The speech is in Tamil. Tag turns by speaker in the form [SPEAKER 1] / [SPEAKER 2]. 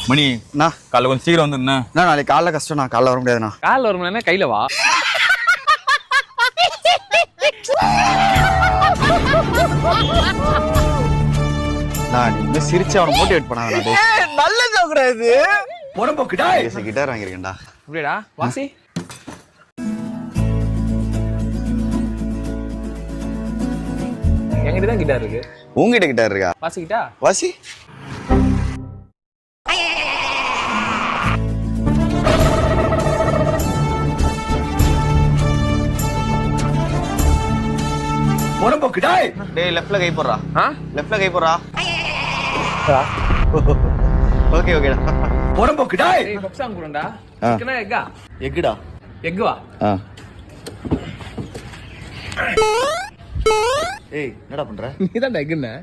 [SPEAKER 1] மணி
[SPEAKER 2] அண்ணா
[SPEAKER 1] காலைல கொஞ்சம் சீக்கிரம் வந்துருண்ணா.
[SPEAKER 2] அண்ணா நாளைக்கு காலைல கஷ்டம், நான் காலைல வர முடியாதுண்ணா.
[SPEAKER 3] காலில் வர முடியலன்னா கையில வா.
[SPEAKER 2] நான் நீ சிரிச்சு அவனை மோட்டிவேட் பண்ணாதடா.
[SPEAKER 1] நல்ல ஜோக்குடா இது.
[SPEAKER 2] உடம்புக்குடா கிட்டார் வாங்கியிருக்கேன்டா.
[SPEAKER 3] அப்படியேடா வாசி. என்கிட்ட தான் கிட்டார் இருக்கு.
[SPEAKER 2] உங்ககிட்ட கிட்டார் இருக்கா?
[SPEAKER 3] வாசிக்கிட்டா?
[SPEAKER 2] வாசி.
[SPEAKER 1] உடம்புக்குடா.
[SPEAKER 2] டேய் லெஃப்ட்ல கை போடுறா. லெஃப்ட்ல கை போடுறா. ஓகே ஓகேடா.
[SPEAKER 1] உடம்புக்குடா.
[SPEAKER 3] ஏய் பப்சாங் குறண்டா. சிக்கனா எக்கா?
[SPEAKER 2] எக்குடா.
[SPEAKER 3] எக் வா.
[SPEAKER 2] ஏய் என்னடா பண்ற?
[SPEAKER 3] நீ தான் எக்குன்னு.